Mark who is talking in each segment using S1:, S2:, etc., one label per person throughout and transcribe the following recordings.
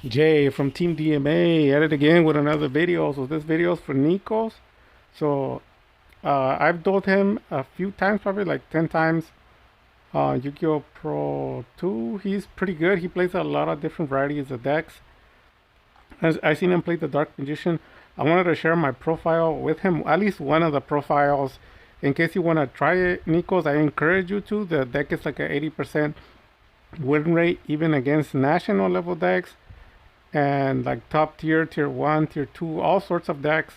S1: Jay from Team DMA at it again with another video. So this video is for Nikos. So I've dueled him a few times, probably like 10 times. Yu-Gi-Oh! Pro 2, he's pretty good. He plays a lot of different varieties of decks. As I seen him play the Dark Magician. I wanted to share my profile with him, at least one of the profiles. In case you want to try it, Nikos, I encourage you to. The deck is like an 80% win rate, even against national level decks. And like top tier, tier 1, tier 2, all sorts of decks.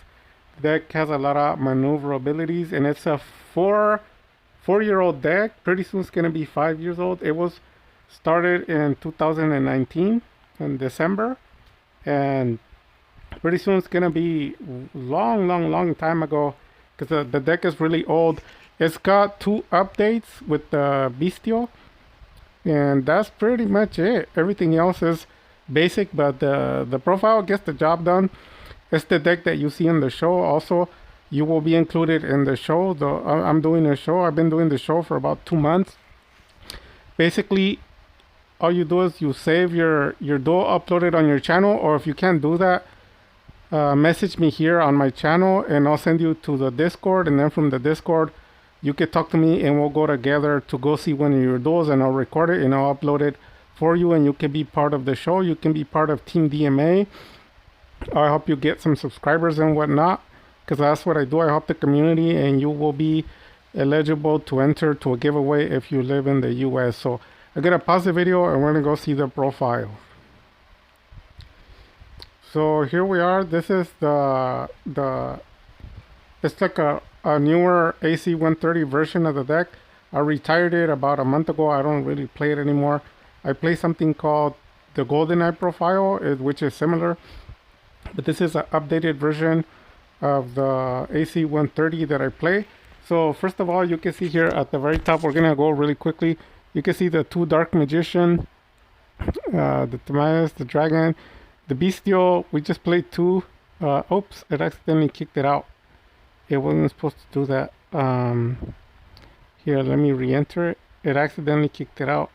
S1: The deck has a lot of maneuverabilities, and it's a four-year-old deck. Pretty soon it's gonna be 5 years old. It was started in 2019 in December, and pretty soon it's gonna be long time ago, because the deck is really old. It's got 2 updates with the Bestial, and that's pretty much it. Everything else is basic, but the profile gets the job done. It's the deck that you see in the show. Also, you will be included in the show. I'm doing a show. I've been doing the show for about 2 months. Basically, all you do is you save your duel, upload it on your channel, or if you can't do that, message me here on my channel and I'll send you to the Discord, and then from the Discord you can talk to me and we'll go together to go see one of your duels, and I'll record it and I'll upload it for you, and you can be part of the show. You can be part of Team DMA. I'll help you get some subscribers and whatnot, because that's what I do. I help the community, and you will be eligible to enter to a giveaway if you live in the US. So I'm gonna pause the video and we're gonna go see the profile. So here we are. This is the it's like a newer AC 130 version of the deck. I retired it about a month ago. I don't really play it anymore. I play something called the GoldenEye profile, which is similar, but this is an updated version of the AC 130 that I play. So first of all, you can see here at the very top, we're gonna go really quickly. You can see the 2 Dark Magician, the Timaeus, the Dragon, the Bestial. We just played 2. Oops, it accidentally kicked it out. It wasn't supposed to do that. Here, let me re-enter it. It accidentally kicked it out.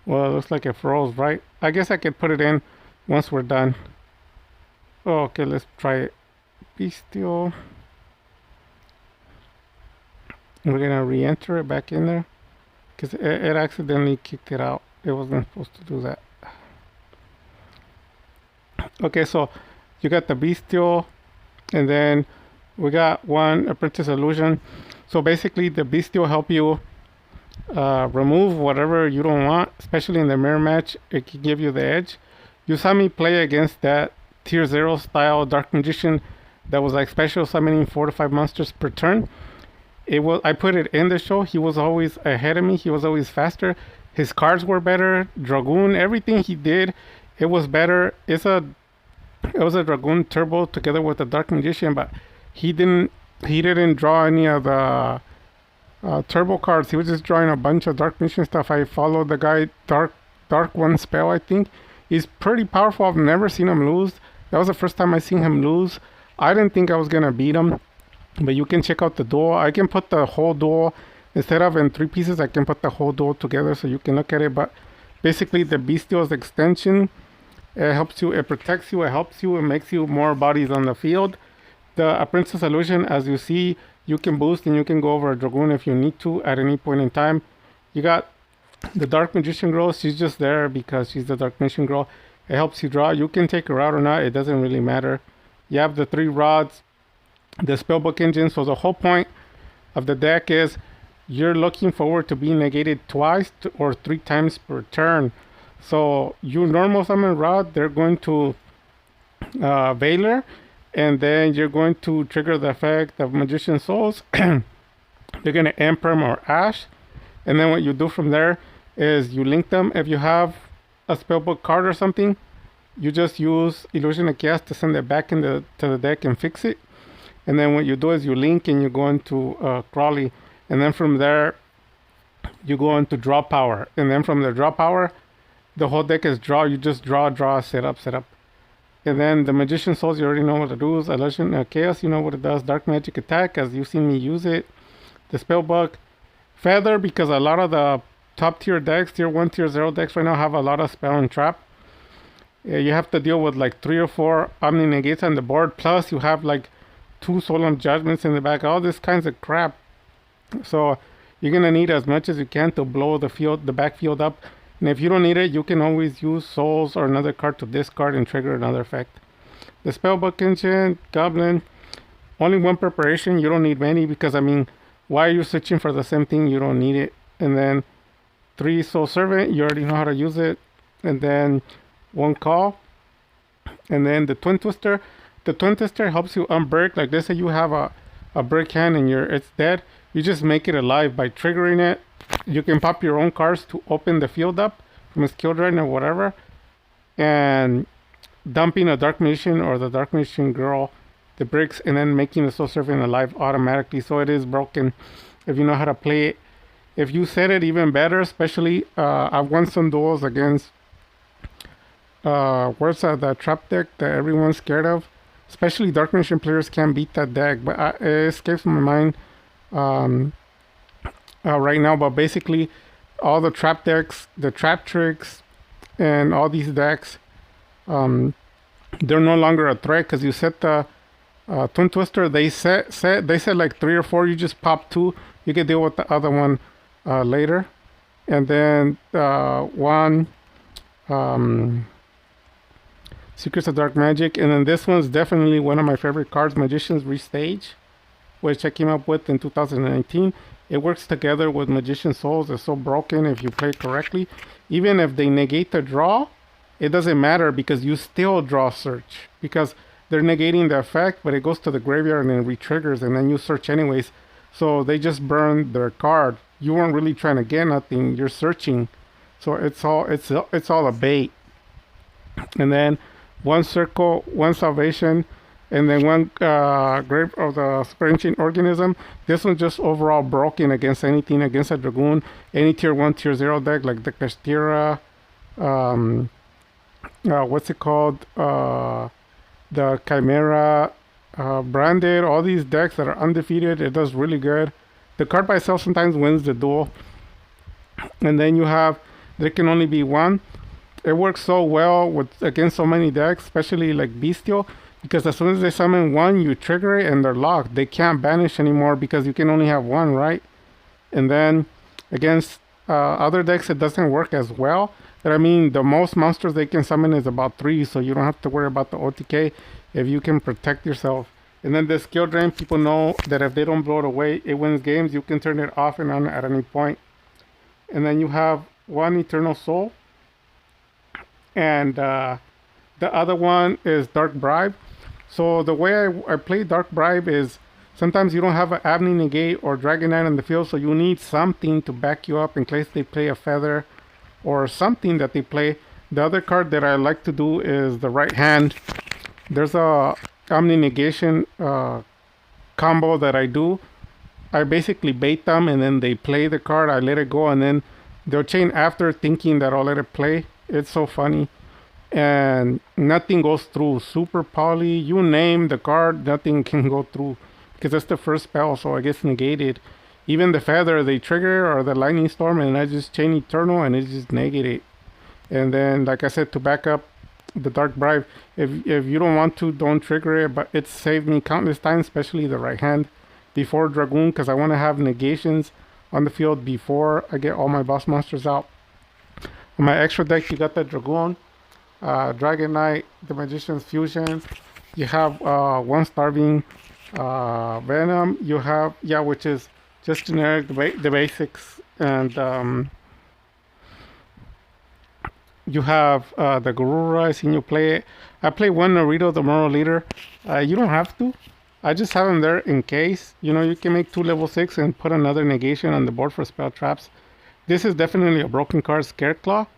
S1: Well, it looks like it froze, right? I guess I could put it in once we're done. Oh, okay, let's try it. Bestial. We're gonna re-enter it back in there, because it accidentally kicked it out. It wasn't supposed to do that. Okay, so you got the Bestial, and then we got one Apprentice Illusion. So basically, the Bestial help you remove whatever you don't want, especially in the mirror match. It can give you the edge. You saw me play against that tier 0 style Dark Magician that was like special summoning 4 to 5 monsters per turn. I put it in the show. He was always ahead of me. He was always faster. His cards were better. Dragoon, everything he did, it was better. It was a Dragoon Turbo together with the Dark Magician, but he didn't draw any of the turbo cards. He was just drawing a bunch of Dark Magician stuff. I followed the guy, Dark One Spell, I think. He's pretty powerful. I've never seen him lose. That was the first time I seen him lose. I didn't think I was gonna beat him, but you can check out the duel. I can put the whole duel, instead of in 3 pieces, I can put the whole duel together so you can look at it. But basically, the Bestial's extension, it helps you, it protects you, it helps you, it makes you more bodies on the field. The Apprentice Illusion, as you see, you can boost and you can go over a Dragoon if you need to at any point in time. You got the Dark Magician Girl. She's just there because she's the Dark Magician Girl. It helps you draw. You can take her out or not. It doesn't really matter. You have the 3 rods, the Spellbook Engine. So the whole point of the deck is you're looking forward to being negated twice or 3 times per turn. So you normal summon Rod, they're going to Veiler, and then you're going to trigger the effect of Magician Souls. You're going to Emperor or Ash, and then what you do from there is you link them. If you have a spellbook card or something, you just use Illusion of Chaos to send it back to the deck and fix it. And then what you do is you link and you go into Crawley, and then from there you go into Draw Power, and then from the Draw Power, the whole deck is draw. You just draw, set up. And then the Magician Souls, you already know what it does. Illusion Chaos, you know what it does. Dark Magic Attack, as you've seen me use it. The Spellbook, Feather, because a lot of the top tier decks, tier 1, tier 0 decks right now have a lot of spell and trap. You have to deal with like 3 or 4 Omni Negates on the board, plus you have like 2 Solemn Judgments in the back, all this kinds of crap. So you're gonna need as much as you can to blow the backfield up. And if you don't need it, you can always use Souls or another card to discard and trigger another effect. The Spellbook Engine, Goblin, only 1 preparation. You don't need many because, I mean, why are you switching for the same thing? You don't need it. And then 3 Soul Servant, you already know how to use it. And then 1 Call. And then the Twin Twister. The Twin Twister helps you unbrick. Like, let's say you have a brick hand and it's dead. You just make it alive by triggering it. You can pop your own cards to open the field up from a skill drain or whatever. And dumping a Dark Magician or the Dark Magician girl the bricks, and then making the Soul Servant alive automatically. So it is broken if you know how to play it. If you set it even better, especially I've won some duels against where's that trap deck that everyone's scared of. Especially Dark Magician players can't beat that deck, but it escapes my mind right now. But basically, all the trap decks, the trap tricks, and all these decks, they're no longer a threat because you set the Twin Twister. They set like 3 or 4. You just pop 2. You can deal with the other one later, and then one Secrets of Dark Magic, and then this one's definitely one of my favorite cards, Magician's Restage, which I came up with in 2019. It works together with Magician Souls. It's so broken if you play it correctly. Even if they negate the draw, it doesn't matter because you still draw search because they're negating the effect, but it goes to the graveyard and then re-triggers, and then you search anyways. So they just burn their card. You weren't really trying to get nothing. You're searching, so it's all a bait. And then 1 Circle, 1 Salvation, and then 1 Grave of the Super Ancient Organism. This one's just overall broken against anything, against a Dragoon, any tier 1, tier 0 deck like the Kastira, what's it called? The Chimera, Branded, all these decks that are undefeated. It does really good. The card by itself sometimes wins the duel. And then you have, there can only be 1. It works so well against so many decks, especially like Bestial, because as soon as they summon 1, you trigger it and they're locked. They can't banish anymore because you can only have 1, right? And then against other decks, it doesn't work as well. But I mean, the most monsters they can summon is about 3, so you don't have to worry about the OTK if you can protect yourself. And then the skill drain, people know that if they don't blow it away, it wins games. You can turn it off and on at any point. And then you have 1 Eternal Soul. And the other one is Dark Bribe. So the way I play Dark Bribe is sometimes you don't have an Abney Negate or Dragon Knight in the field, so you need something to back you up in case they play a Feather or something that they play. The other card that I like to do is the Right Hand. There's a Omni Negation combo that I do. I basically bait them and then they play the card, I let it go, and then they'll chain after thinking that I'll let it play. It's so funny. And nothing goes through. Super Poly, you name the card, nothing can go through because it's the first spell, so it gets negated. Even the Feather, they trigger, or the Lightning Storm, and I just chain Eternal and it just negated. And then, like I said, to back up the Dark Bribe, if you don't want to, don't trigger it, but it saved me countless times, especially the Right Hand before Dragoon, because I want to have negations on the field before I get all my boss monsters out. On my extra deck, you got the Dragoon, Dragon Knight, the Magician's Fusion. You have 1 Starving Venom. You have, which is just generic, the basics. And you have the Garura. I seen you play it. I play 1 Naruto, the Moral Leader. You don't have to. I just have them there in case. You know, you can make 2 level 6 and put another negation on the board for spell traps. This is definitely a broken card, Scareclaw.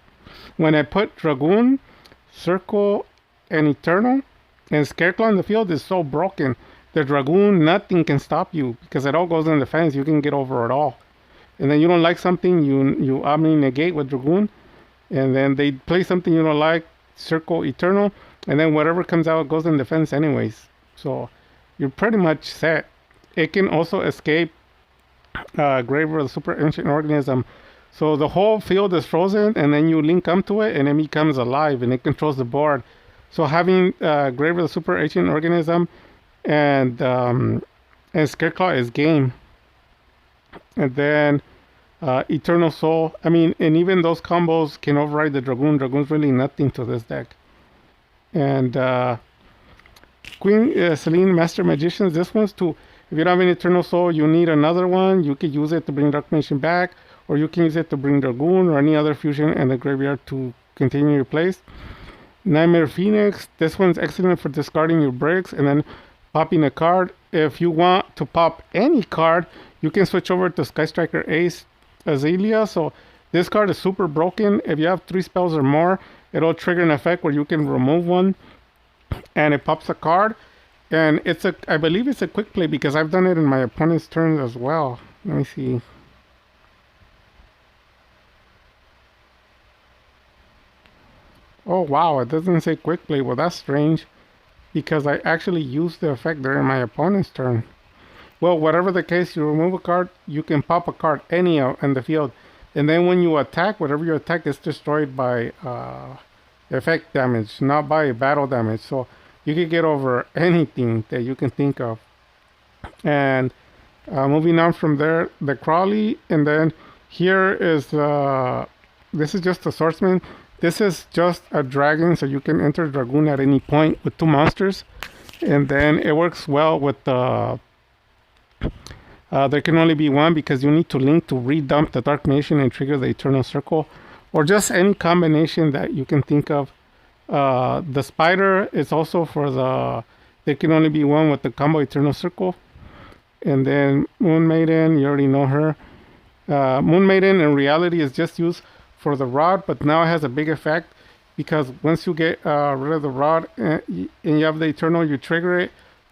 S1: When I put Dragoon, Circle, and Eternal, and Scareclaw in the field is so broken. The Dragoon, nothing can stop you because it all goes in defense. You can get over it all. And then you don't like something, you Omni Negate with Dragoon, and then they play something you don't like, Circle, Eternal, and then whatever comes out goes in defense anyways. So you're pretty much set. It can also escape Graver, the super ancient organism. So the whole field is frozen, and then you link to it, and it becomes alive, and it controls the board. So having Graver, the super ancient organism, and Scareclaw is game. And then Eternal Soul. I mean, and even those combos can override the Dragoon. Dragoon's really nothing to this deck. And Queen Selene, Master Magicians. This one's to, if you don't have an Eternal Soul, you need another one. You could use it to bring Dark Magician back, or you can use it to bring Dragoon or any other fusion in the graveyard to continue your place. Nightmare Phoenix. This one's excellent for discarding your bricks and then popping a card. If you want to pop any card, you can switch over to Sky Striker Ace Azalea. So this card is super broken. If you have 3 spells or more, it'll trigger an effect where you can remove one and it pops a card. And it's I believe it's a quick play because I've done it in my opponent's turns as well. Let me see. Oh wow, it doesn't say quick play. Well, that's strange because I actually used the effect during my opponent's turn. Well, whatever the case, you remove a card, you can pop a card anyhow in the field. And then when you attack, whatever you attack is destroyed by effect damage, not by battle damage. So you can get over anything that you can think of. And moving on from there, the Crawley. And then here is, this is just a swordsman. This is just a dragon, so you can enter Dragoon at any point with 2 monsters. And then it works well with the... there can only be one because you need to link to redump the Dark Magician and trigger the Eternal Circle. Or just any combination that you can think of. The Spider is also for the... There can only be one with the combo Eternal Circle. And then Moon Maiden, you already know her. Moon Maiden in reality is just used for the rod, but now it has a big effect because once you get rid of the rod and you have the Eternal, you trigger it,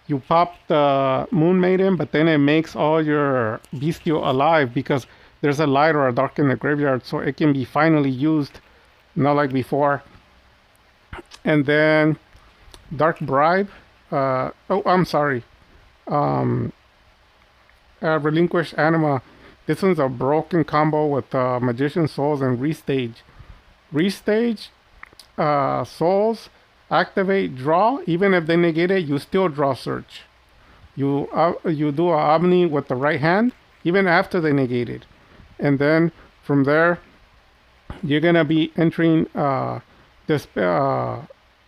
S1: you pop the Moon Maiden, but then it makes all your Bestial alive because there's a light or a dark in the graveyard, so it can be finally used, not like before. And then Dark Bribe. Relinquish Anima. This one's a broken combo with Magician Souls and Restage. Restage, Souls, activate, draw. Even if they negate it, you still draw Search. You do a Omni with the right hand, even after they negate it. And then from there, you're going to be entering the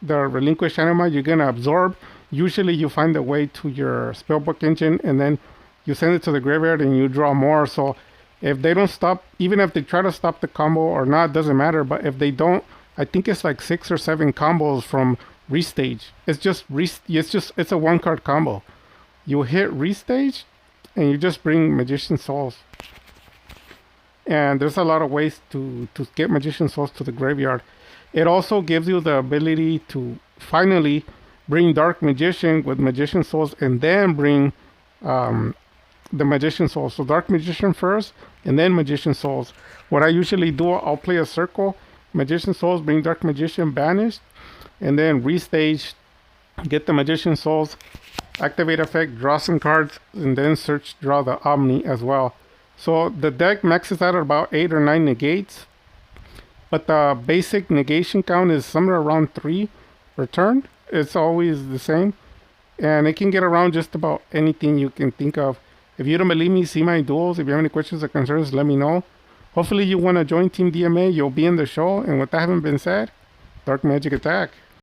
S1: Relinquish Anima. You're going to absorb. Usually you find a way to your Spellbook engine and then you send it to the graveyard and you draw more. So if they don't stop, even if they try to stop the combo or not, doesn't matter. But if they don't, I think it's like 6 or 7 combos from Restage. It's a 1-card combo. You hit Restage and you just bring Magician Souls. And there's a lot of ways to get Magician Souls to the graveyard. It also gives you the ability to finally bring Dark Magician with Magician Souls and then bring the Magician Souls. So Dark Magician first and then Magician Souls. What I usually do, I'll play a circle, Magician Souls, bring Dark Magician banished, and then Restage, get the Magician Souls, activate effect, draw some cards, and then search, draw the Omni as well. So the deck maxes out at about 8 or 9 negates, but the basic negation count is somewhere around 3 per turn. It's always the same, and it can get around just about anything you can think of. If you don't believe me, see my duels. If you have any questions or concerns, let me know. Hopefully you want to join Team DMA. You'll be in the show. And with that having been said, Dark Magic Attack.